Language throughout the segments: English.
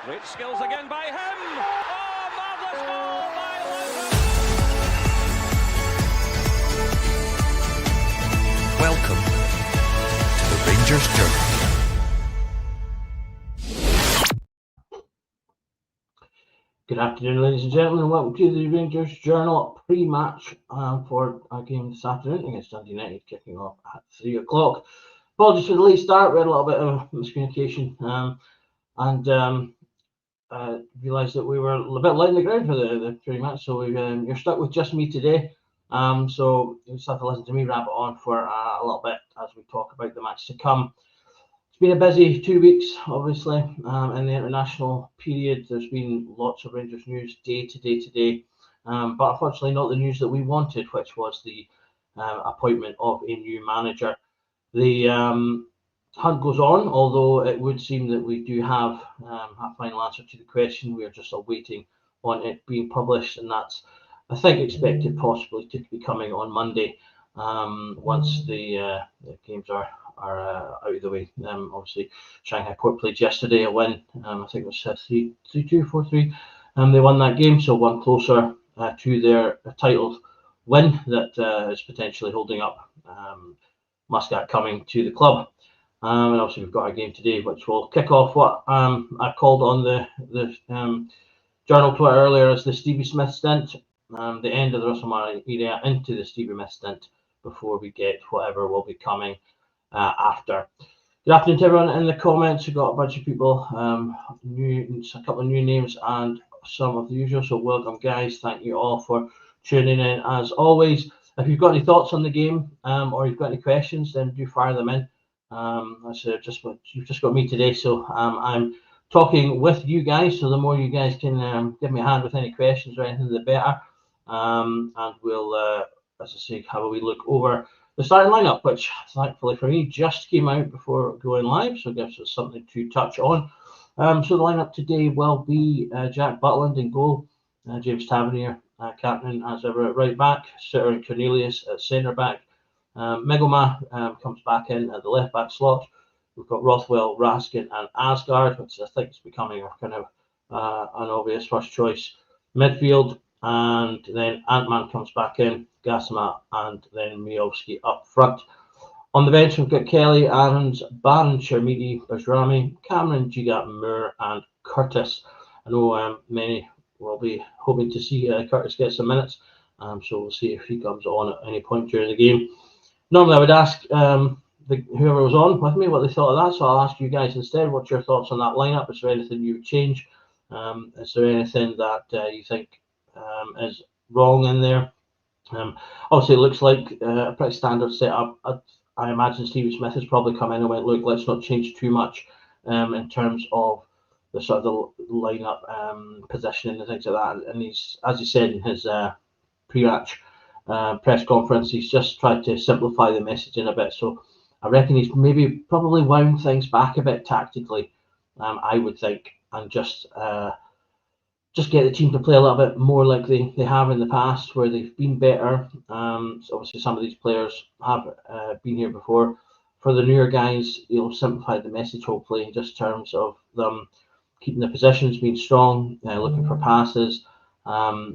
Great skills again by him. Oh, marvellous goal by Lowton. Welcome to the Rangers Journey. Good afternoon, ladies and gentlemen, and welcome to the Rangers Journal pre-match for our game this afternoon against Dundee United, kicking off at 3 o'clock. Apologies for the late start. We had a little bit of miscommunication and realised that we were a bit light in the ground for the pre-match, so you're stuck with just me today. So you just have to listen to me wrap it on for a little bit as we talk about the match to come. It's been a busy 2 weeks, obviously, in the international period. There's been lots of Rangers news day to day, but unfortunately not the news that we wanted, which was the appointment of a new manager. The hunt goes on, although it would seem that we do have a final answer to the question. We are just awaiting on it being published, and that's, I think, expected possibly to be coming on Monday once the games are out of the way. Obviously, Shanghai Port played yesterday, a win. I think it was 3-2, 4-3. They won that game, so one closer to their title win that is potentially holding up Muscat coming to the club. And obviously, we've got our game today, which will kick off what I called on the journal Twitter earlier as the Stevie Smith stint, the end of the Russell Martin era into the Stevie Smith stint before we get whatever will be coming after. Good afternoon to everyone in the comments. We've got a bunch of people, a couple of new names and some of the usual. So welcome, guys. Thank you all for tuning in as always. If you've got any thoughts on the game or you've got any questions, then do fire them in. You've just got me today, so I'm talking with you guys. So the more you guys can give me a hand with any questions or anything, the better. And we'll, as I say, have a wee look over the starting lineup, which thankfully for me just came out before going live, so it gives us something to touch on. So the lineup today will be Jack Butland in goal, James Tavernier captain as ever at right back, Sitter and Cornelius at centre back. Megoma comes back in at the left back slot. We've got Rothwell, Raskin, and Asgard, which I think is becoming a kind of an obvious first choice midfield. And then Antman comes back in, Gassama, and then Miovski up front. On the bench, we've got Kelly, Aarons, Baron, Sharmidi, Bajrami, Cameron, Giga, Moore, and Curtis. I know many will be hoping to see Curtis get some minutes, so we'll see if he comes on at any point during the game. Normally, I would ask whoever was on with me what they thought of that, so I'll ask you guys instead. What's your thoughts on that lineup? Is there anything you would change? Is there anything that you think is wrong in there? Obviously, it looks like a pretty standard setup. I imagine Stevie Smith has probably come in and went, look, let's not change too much in terms of the sort of the lineup positioning and things like that. And he's, as he said in his pre-match press conference, he's just tried to simplify the messaging a bit. So I reckon he's maybe probably wound things back a bit tactically, I would think, and just get the team to play a little bit more like they have in the past, where they've been better. So obviously, some of these players have been here before. For the newer guys, simplify the message, hopefully, in just terms of them keeping the positions, being strong, looking for passes,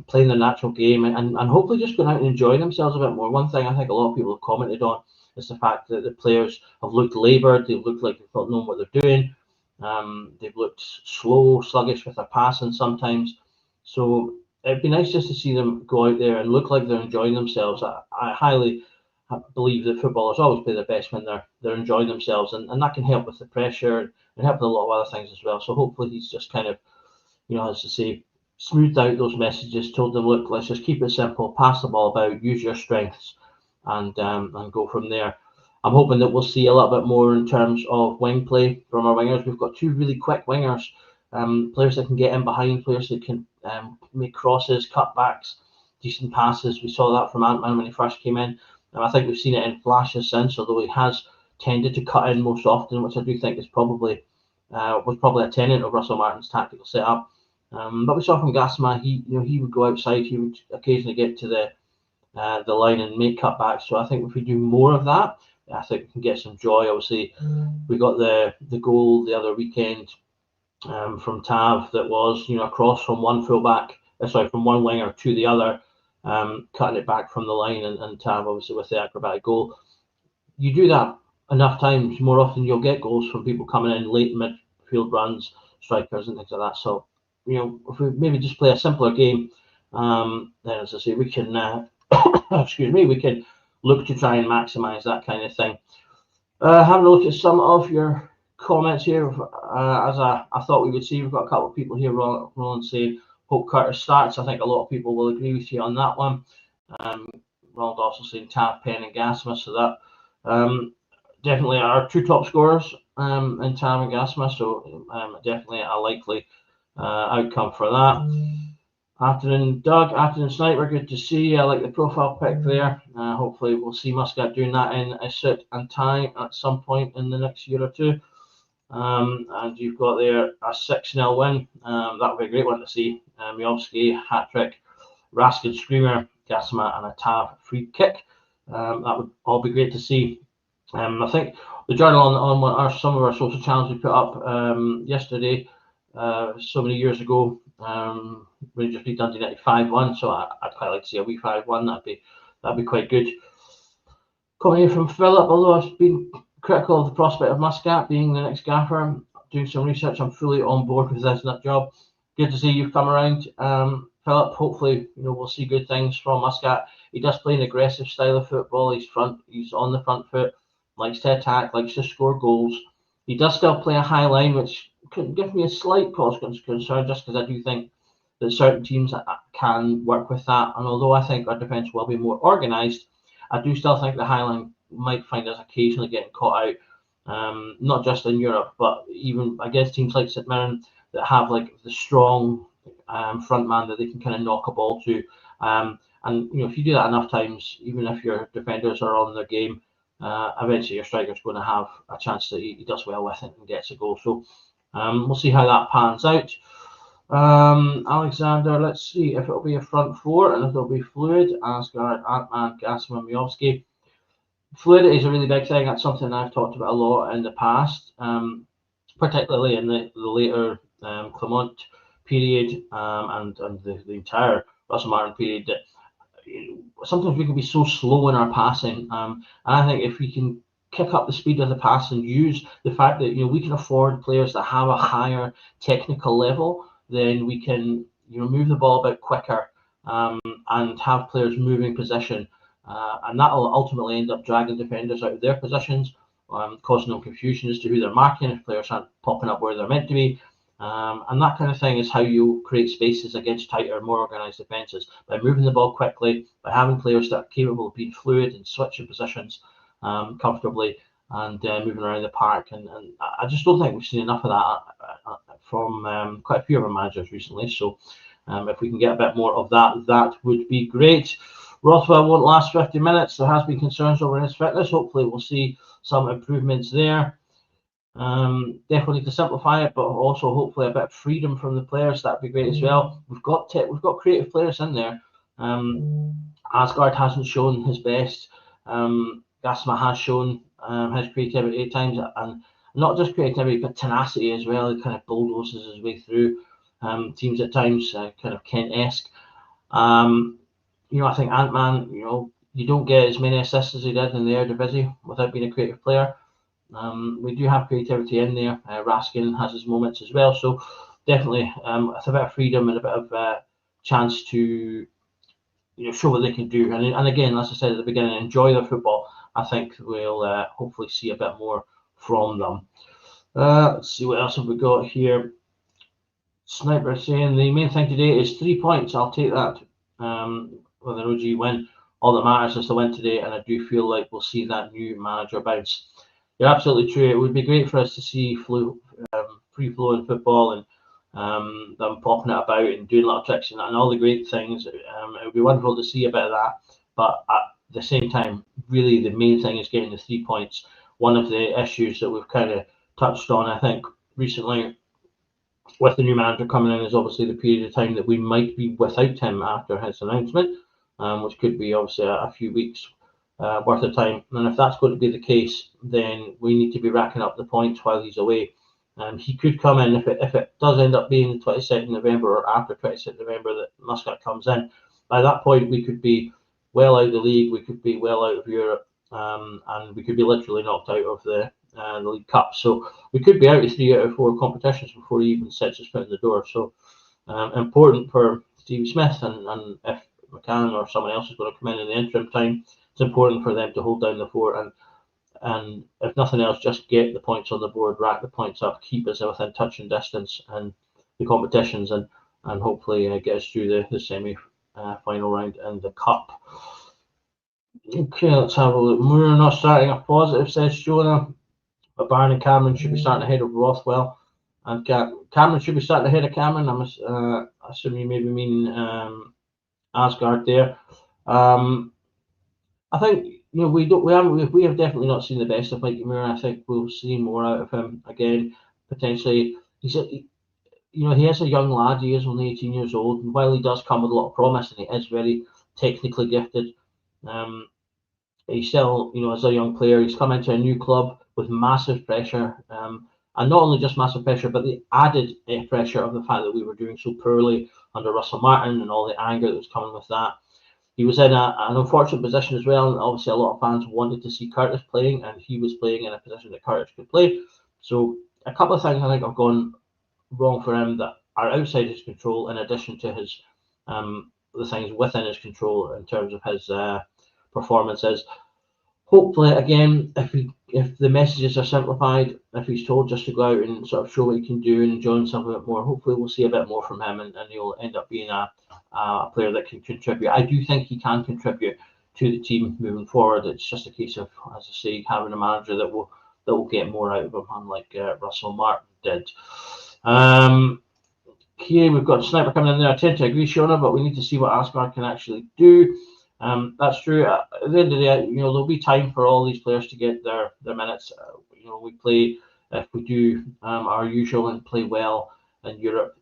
playing their natural game, and hopefully just going out and enjoying themselves a bit more. One thing I think a lot of people have commented on is the fact that the players have looked laboured. They've looked like they've not known what they're doing. They've looked slow, sluggish with their passing sometimes. So it'd be nice just to see them go out there and look like they're enjoying themselves. I highly believe that footballers always play their best when they're enjoying themselves, and that can help with the pressure and help with a lot of other things as well. So hopefully he's just kind of, as to say, smoothed out those messages, told them, look, let's just keep it simple, pass the ball about, use your strengths, and go from there. I'm hoping that we'll see a little bit more in terms of wing play from our wingers. We've got two really quick wingers, players that can get in behind, players that can make crosses, cutbacks, decent passes. We saw that from Antman when he first came in, and I think we've seen it in flashes since, although he has tended to cut in most often, which I do think is probably was probably a tenet of Russell Martin's tactical setup. But we saw from Gassama, he would go outside, he would occasionally get to the line and make cutbacks. So I think if we do more of that, I think we can get some joy. Obviously, we got the goal the other weekend from Tav that was, across from one fullback, from one winger to the other, cutting it back from the line, and Tav obviously with the acrobatic goal. You do that enough times, more often you'll get goals from people coming in late midfield runs, strikers and things like that. So, if we maybe just play a simpler game, then as I say, we can, excuse me, we can look to try and maximise that kind of thing. Having a look at some of your comments here, as I thought we would see, we've got a couple of people here, Roland saying, hope Curtis starts. I think a lot of people will agree with you on that one. Roland also saying Tav, Penn and Gasma, so that definitely our two top scorers in Tav and Gasma, so definitely a likely outcome for that. Afternoon, Doug. Afternoon, Sniper. Good to see you. I like the profile pic there. Hopefully, we'll see Muscat doing that in a suit and tie at some point in the next year or two. And you've got there a 6-0 win. That would be a great one to see. Miovski, hat trick, Raskin screamer, Gasma, and a Tav free kick. That would all be great to see. I think the journal on some of our social channels we put up yesterday, so many years ago, Rangers beat Dundee 5-1, so I'd quite like to see a wee 5-1. That'd be quite good. Coming here from Philip, although I've been critical of the prospect of Muscat being the next gaffer, doing some research, I'm fully on board with this nut job. Good to see you've come around, Philip. Hopefully, we'll see good things from Muscat. He does play an aggressive style of football. He's on the front foot, likes to attack, likes to score goals. He does still play a high line, which could give me a slight cause concern, just because I do think that certain teams can work with that. And although I think our defence will be more organised, I do still think the high line might find us occasionally getting caught out, not just in Europe, but even against teams like St Mirren that have like the strong front man that they can kind of knock a ball to. And if you do that enough times, even if your defenders are on their game, eventually your striker's going to have a chance that he does well with it and gets a goal. So we'll see how that pans out. Alexander, let's see if it'll be a front four and if it'll be fluid. Asgard, Ant-Man, Gasman, Miovski. Fluidity is a really big thing. That's something I've talked about a lot in the past, particularly in the later Clement period and the entire Russell Martin period. That sometimes we can be so slow in our passing, and I think if we can kick up the speed of the pass and use the fact that we can afford players that have a higher technical level, then we can move the ball about quicker and have players moving position, and that will ultimately end up dragging defenders out of their positions, causing them confusion as to who they're marking if players aren't popping up where they're meant to be. And that kind of thing is how you create spaces against tighter, more organised defences, by moving the ball quickly, by having players that are capable of being fluid and switching positions comfortably and moving around the park. And I just don't think we've seen enough of that from quite a few of our managers recently. So if we can get a bit more of that, that would be great. Rothwell won't last 50 minutes. There has been concerns over his fitness. Hopefully we'll see some improvements there. Definitely to simplify it, but also hopefully a bit of freedom from the players. That'd be great as well. We've got creative players in there. Asgard hasn't shown his best. Gasma has shown his creativity at times, and not just creativity but tenacity as well. He kind of bulldozes his way through teams at times, kind of Kent-esque. I think Ant-Man, you don't get as many assists as he did in the Eredivisie without being a creative player. We do have creativity in there. Raskin has his moments as well, so definitely it's a bit of freedom and a bit of chance to show what they can do. And again, as I said at the beginning, enjoy their football. I think we'll hopefully see a bit more from them. Let's see what else have we got here. Sniper saying the main thing today is 3 points. I'll take that with an OG win. All that matters is the win today, and I do feel like we'll see that new manager bounce. You're absolutely true. It would be great for us to see free flowing football and them popping it about and doing little tricks and all the great things. It would be wonderful to see a bit of that. But at the same time, really the main thing is getting the 3 points. One of the issues that we've kind of touched on, I think, recently with the new manager coming in is obviously the period of time that we might be without him after his announcement, which could be obviously a few weeks worth of time. And if that's going to be the case, then we need to be racking up the points while he's away. He could come in if it does end up being the 22nd November or after 22nd November that Muscat comes in. By that point, we could be well out of the league, we could be well out of Europe, and we could be literally knocked out of the League Cup. So we could be out of 3 out of 4 competitions before he even sets his foot in the door. So important for Steve Smith, and if McCann or someone else is going to come in the interim time, it's important for them to hold down the fort and if nothing else, just get the points on the board, rack the points up, keep us within touch and distance and the competitions, and hopefully get us through the semi final round in the cup. Okay, let's have a look. We're not starting a positive, says Jonah. But Barron and Cameron should be starting ahead of Rothwell, and Cameron should be starting ahead of Cameron. I'm assuming you maybe mean Asgard there. I think we have definitely not seen the best of Mikey Moore. I think we'll see more out of him again. Potentially, he is a young lad. He is only 18 years old, and while he does come with a lot of promise and he is very technically gifted, he still, as a young player, he's come into a new club with massive pressure, and not only just massive pressure, but the added pressure of the fact that we were doing so poorly under Russell Martin and all the anger that was coming with that. He was in an unfortunate position as well, and obviously a lot of fans wanted to see Curtis playing, and he was playing in a position that Curtis could play. So a couple of things I think have gone wrong for him that are outside his control, in addition to his the things within his control in terms of his performances. Hopefully, again, if the messages are simplified, if he's told just to go out and sort of show what he can do and enjoy himself a bit more, hopefully we'll see a bit more from him, and he'll end up being a player that can contribute. I do think he can contribute to the team moving forward. It's just a case of, as I say, having a manager that will get more out of him, unlike Russell Martin did. Okay, we've got Sniper coming in there. I tend to agree, Shona, but we need to see what Asgard can actually do. That's true. At the end of the day, there'll be time for all these players to get their minutes. We play, if we do our usual and play well in Europe,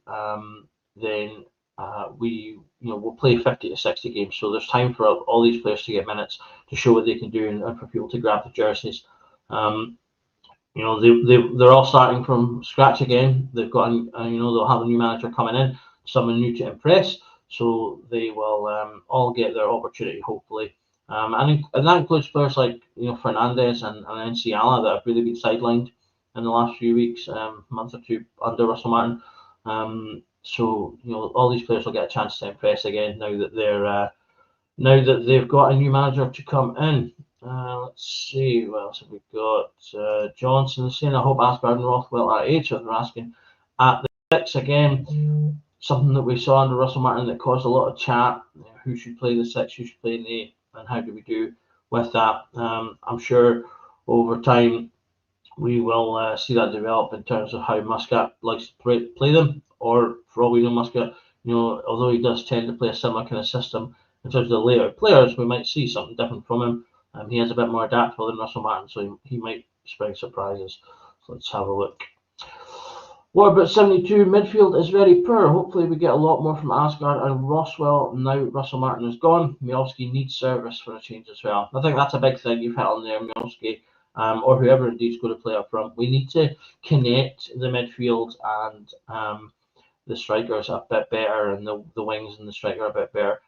then we'll play 50 to 60 games. So there's time for all these players to get minutes to show what they can do and for people to grab the jerseys. They're all starting from scratch again. They've got, they'll have a new manager coming in, someone new to impress. So they will all get their opportunity, hopefully. And that includes players like Fernandez and Enciala that have really been sidelined in the last few weeks, month or two under Russell Martin. So all these players will get a chance to impress again now that they've got a new manager to come in. Let's see, what else have we got? Johnson saying, I hope Asgard and Rothwell are 8, so they're asking at the 6 again. Something that we saw under Russell Martin that caused a lot of chat. Who should play the 6, who should play in the 8, and how do we do with that? I'm sure over time we will see that develop in terms of how Muscat likes to play them, or for all we know, Muscat, although he does tend to play a similar kind of system in terms of the layout of players, we might see something different from him. He is a bit more adaptable than Russell Martin, so he might spring surprises. So let's have a look. What about 72? Midfield is very poor. Hopefully we get a lot more from Asgard and Rothwell. Now Russell Martin is gone. Miowski needs service for a change as well. I think that's a big thing you've hit on there, Miowski, or whoever indeed is going to play up front. We need to connect the midfield and the strikers a bit better, and the wings and the striker a bit better.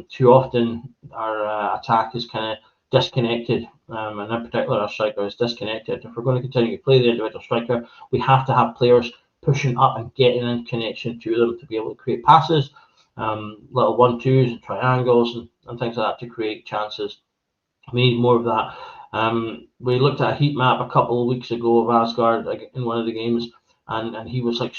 Too often our attack is kind of disconnected, and in particular our striker is disconnected. If we're going to continue to play the individual striker, we have to have players pushing up and getting in connection to them to be able to create passes, little 1-2s and triangles and things like that to create chances. We need more of that. We looked at a heat map a couple of weeks ago of Asgard in one of the games, and he was like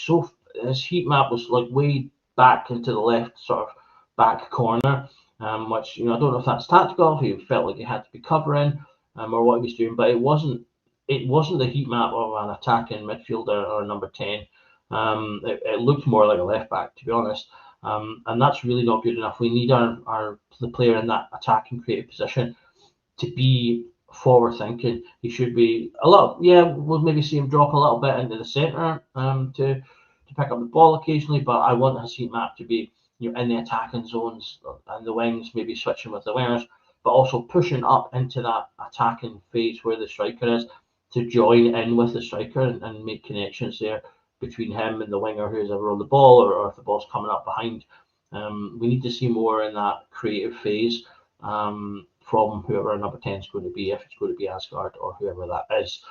his heat map was like way back into the left sort of back corner. Which I don't know if that's tactical, if he felt like he had to be covering, or what he was doing, but it wasn't the heat map of an attacking midfielder or number 10. It looked more like a left back, to be honest, and that's really not good enough. We need the player in that attacking creative position to be forward thinking. He should be we'll maybe see him drop a little bit into the centre to pick up the ball occasionally, but I want his heat map to be in the attacking zones and the wings, maybe switching with the wingers, but also pushing up into that attacking phase where the striker is join in with the striker and make connections there between him and the winger who's ever on the ball, or if the ball's coming up behind. We need to see more in that creative phase from whoever number 10 is going to be, if it's going to be Asgard or whoever that is.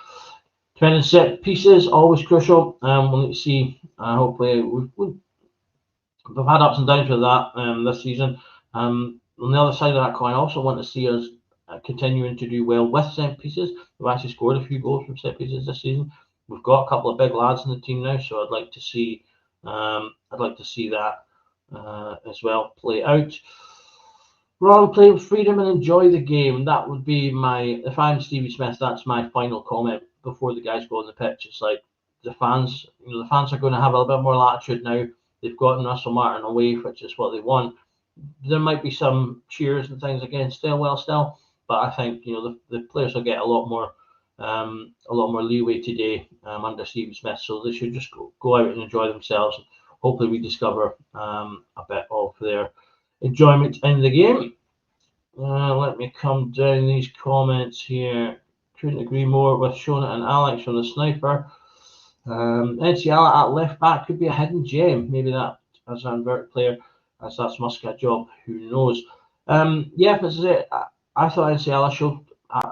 Defending set pieces, always crucial. We'll need to see, hopefully, we've had ups and downs with that this season. On the other side of that coin, I also want to see us continuing to do well with set pieces. We've actually scored a few goals from set pieces this season. We've got a couple of big lads in the team now, so I'd like to see that as well play out. Ron, play with freedom and enjoy the game. That would be if I'm Stevie Smith, that's my final comment before the guys go on the pitch. It's like the fans are going to have a little bit more latitude now. They've gotten Russell Martin away, which is what they want. There might be some cheers and things against Stillwell still, but I think the players will get a lot more leeway today under Stevie Smith. So they should just go out and enjoy themselves. Hopefully, we discover a bit of their enjoyment in the game. Let me come down these comments here. Couldn't agree more with Shona and Alex from the Sniper. NCL at left back could be a hidden gem. Maybe that as an inverted player, as that's Muscat job. Who knows? Yeah, this is it. I thought NCL showed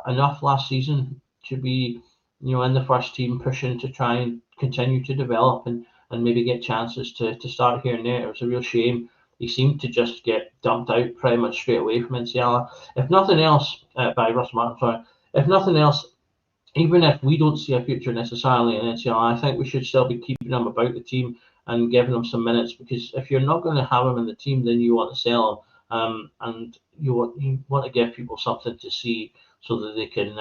enough last season to be, in the first team, pushing to try and continue to develop and maybe get chances to start here and there. It was a real shame. He seemed to just get dumped out pretty much straight away from NCL. If nothing else, by Russell Martin, sorry. If nothing else, even if we don't see a future necessarily in NCL, I think we should still be keeping him about the team and giving him some minutes, because if you're not going to have him in the team, then you want to sell him, and you want to give people something to see so that they can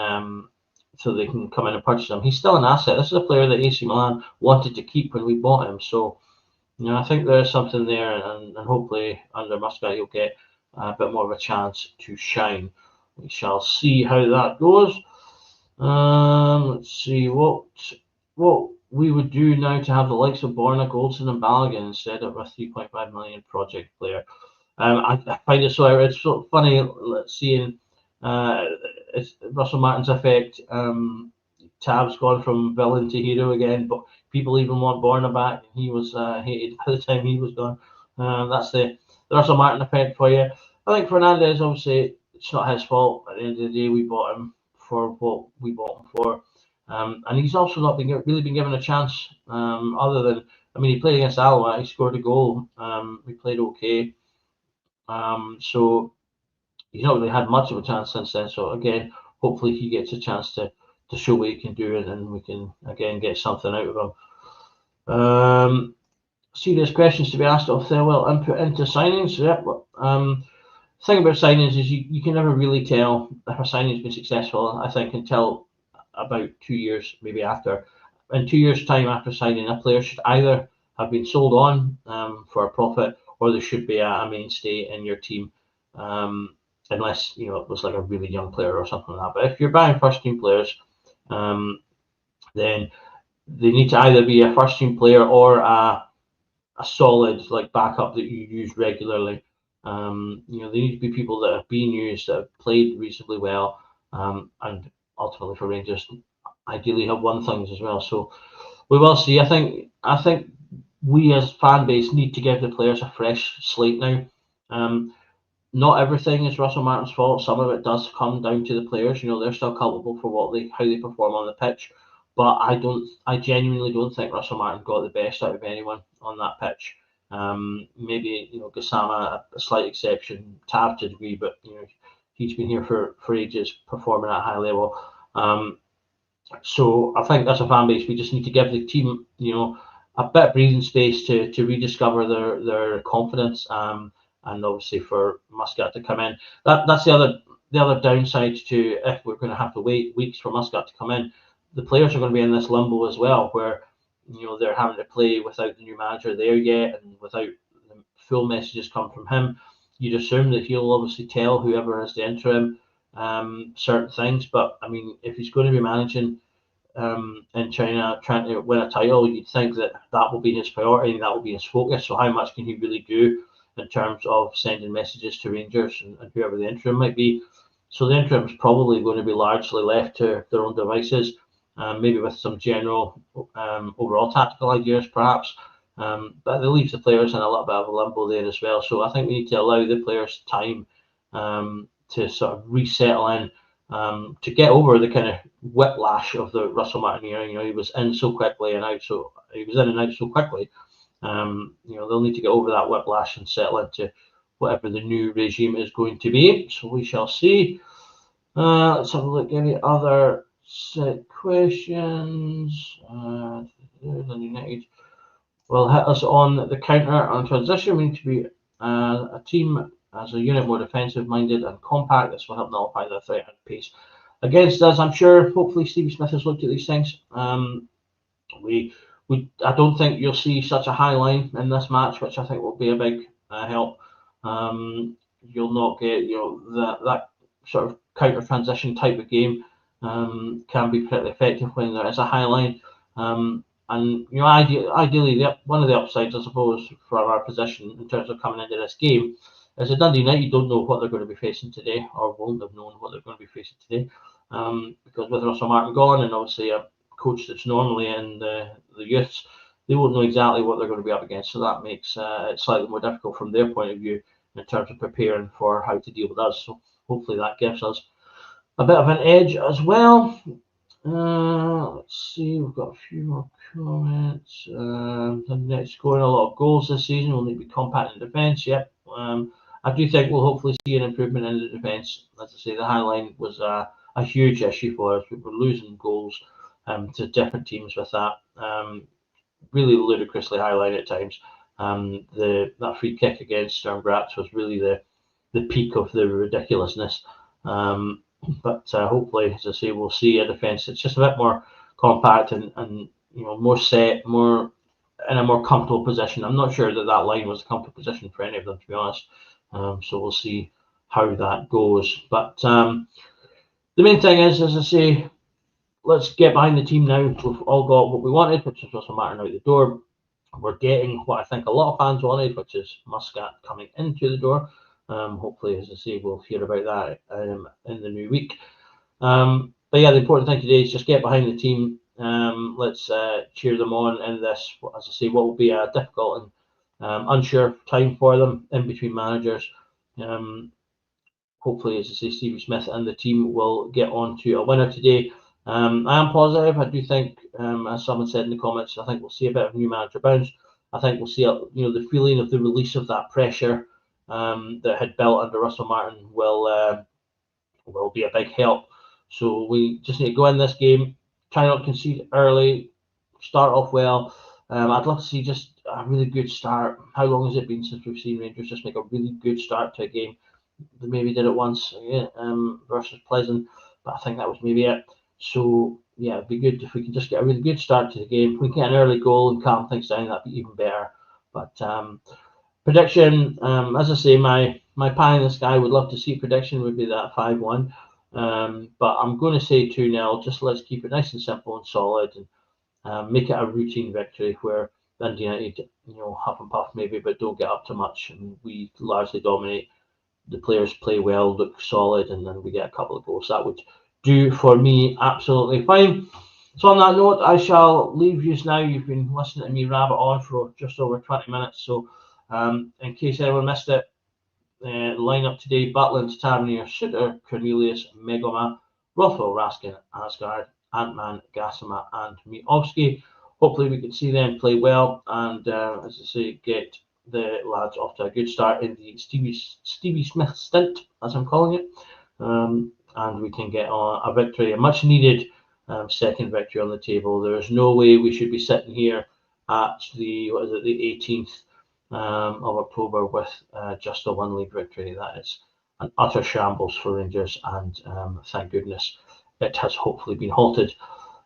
come in and purchase him. He's still an asset. This is a player that AC Milan wanted to keep when we bought him, so I think there's something there, and hopefully under Muscat he'll get a bit more of a chance to shine. We shall see how that goes. Let's see what we would do now to have the likes of Borna, Goldson, and Balogun instead of a 3.5 million project player. I find it it's so funny seeing it's Russell Martin's effect. Tab's gone from villain to hero again, but people even want Borna back. He was hated by the time he was gone. That's the Russell Martin effect for you. I think Fernandez, obviously, it's not his fault. At the end of the day, we bought him for what we bought him for. And he's also not really been given a chance, other than, he played against Alloa, he scored a goal, we played okay. So he's not really had much of a chance since then. So again, hopefully he gets a chance to show what he can do, and we can again get something out of him. Serious questions to be asked of Thelwell input into signings. Yep. Thing about signings is you can never really tell if a signing's been successful, I think, until about 2 years, maybe after. In 2 years' time after signing, a player should either have been sold on for a profit, or there should be a mainstay in your team, unless it was like a really young player or something like that. But if you're buying first team players, then they need to either be a first team player or a solid backup that you use regularly. They need to be people that have been used, that have played reasonably well, and ultimately for Rangers, ideally have won things as well. So we will see. I think we as fan base need to give the players a fresh slate now. Not everything is Russell Martin's fault. Some of it does come down to the players. They're still culpable for how they perform on the pitch. But I genuinely don't think Russell Martin got the best out of anyone on that pitch. Maybe Gassama, a slight exception, Tab to a degree, but he's been here for ages, performing at a high level. So I think as a fan base, we just need to give the team a bit of breathing space to rediscover their confidence. And obviously for Muscat to come in, that's the other downside to, if we're going to have to wait weeks for Muscat to come in. The players are going to be in this limbo as well, where they're having to play without the new manager there yet, and without the full messages come from him. You'd assume that he'll obviously tell whoever is the interim certain things, but if he's going to be managing in China, trying to win a title, you'd think that will be his priority and that will be his focus. So how much can he really do in terms of sending messages to Rangers and whoever the interim might be? So the interim is probably going to be largely left to their own devices. maybe with some general overall tactical ideas perhaps. But they leave the players in a little bit of a limbo there as well. So I think we need to allow the players time to sort of resettle in, to get over the kind of whiplash of the Russell Martin era. He was in so quickly and out, so he was in and out so quickly. They'll need to get over that whiplash and settle into whatever the new regime is going to be. So we shall see. Let's have a look. Any other set questions? United will hit us on the counter on transition. We need to be a team as a unit more defensive minded and compact. This will help nullify the threat and pace against us. I'm sure. Hopefully, Stevie Smith has looked at these things. I don't think you'll see such a high line in this match, which I think will be a big help. You'll not get that sort of counter transition type of game can be pretty effective when there is a high line. And ideally, one of the upsides, I suppose, for our position in terms of coming into this game is that Dundee United don't know what they're going to be facing today, or won't have known what they're going to be facing today, because with Russell Martin gone and obviously a coach that's normally in the youths, they won't know exactly what they're going to be up against. So that makes it slightly more difficult from their point of view in terms of preparing for how to deal with us. So hopefully that gives us a bit of an edge as well. Let's see, we've got a few more comments. Dundee scoring a lot of goals this season. We'll need to be compact in defence. Yep. I do think we'll hopefully see an improvement in the defence. As I say, the high line was a huge issue for us. We were losing goals to different teams with that. Really ludicrously high line at times. That free kick against Sturm Graz was really the peak of the ridiculousness. But hopefully, as I say, we'll see a defence that's just a bit more compact and more set, more in a more comfortable position. I'm not sure that line was a comfortable position for any of them, to be honest. So we'll see how that goes. But the main thing is, as I say, let's get behind the team now. We've all got what we wanted, which is Russell Martin out the door. We're getting what I think a lot of fans wanted, which is Muscat coming into the door. Hopefully, as I say, we'll hear about that in the new week. But yeah, the important thing today is just get behind the team. Let's cheer them on in this, as I say, what will be a difficult and unsure time for them in between managers. Hopefully, as I say, Stevie Smith and the team will get on to a winner today. I am positive. I do think, as someone said in the comments, I think we'll see a bit of new manager bounce. I think we'll see the feeling of the release of that pressure that had built under Russell Martin will be a big help. So we just need to go in this game, try not to concede early, start off well. I'd love to see just a really good start. How long has it been since we've seen Rangers just make a really good start to a game? They maybe did it once versus Pleasant, but I think that was maybe it. So yeah, it'd be good if we can just get a really good start to the game. If we can get an early goal and calm things down, that'd be even better. But prediction, as I say, my pie in the sky would love to see prediction would be that 5-1. But I'm going to say 2-0. Just let's keep it nice and simple and solid, and make it a routine victory where Dundee United, huff and puff maybe, but don't get up to much, and we largely dominate. The players play well, look solid, and then we get a couple of goals. That would do for me absolutely fine. So on that note, I shall leave you now. You've been listening to me rabbit on for just over 20 minutes. So in case anyone missed it, the lineup today: Butland, Tavernier, Suter, Cornelius, Megoma, Rothwell, Raskin, Asgard, Ant-Man, Gassama, and Miovski. Hopefully we can see them play well and, as I say, get the lads off to a good start in the Stevie Smith stint, as I'm calling it. And we can get a victory, a much needed second victory on the table. There is no way we should be sitting here at the 18th of October with just a one league victory. That is an utter shambles for Rangers, and thank goodness it has hopefully been halted.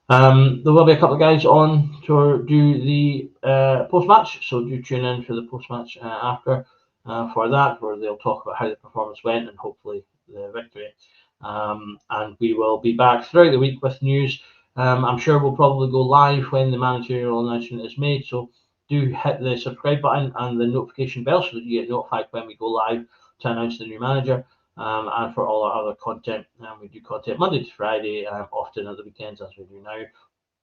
There will be a couple of guys on to do the post-match, so do tune in for the post-match after for that, where they'll talk about how the performance went and hopefully the victory. And we will be back throughout the week with news. I'm sure we'll probably go live when the managerial announcement is made, so do hit the subscribe button and the notification bell so that you get notified when we go live to announce the new manager. and for all our other content. We do content Monday to Friday, often at the weekends as we do now,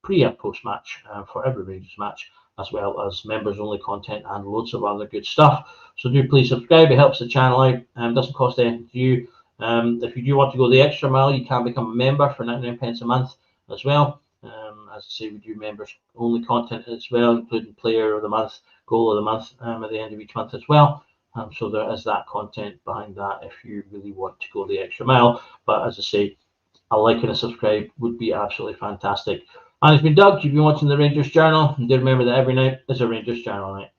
pre and post match for every Rangers match, as well as members only content and loads of other good stuff. So do please subscribe, it helps the channel out, doesn't cost anything to you. If you do want to go the extra mile, you can become a member for 99 pence a month as well. As I say, we do members only content as well, including player of the month, goal of the month at the end of each month as well. So there is that content behind that if you really want to go the extra mile. But as I say, a like and a subscribe would be absolutely fantastic. And it's been Doug. You've been watching the Rangers Journal, and do remember that every night is a Rangers Journal night.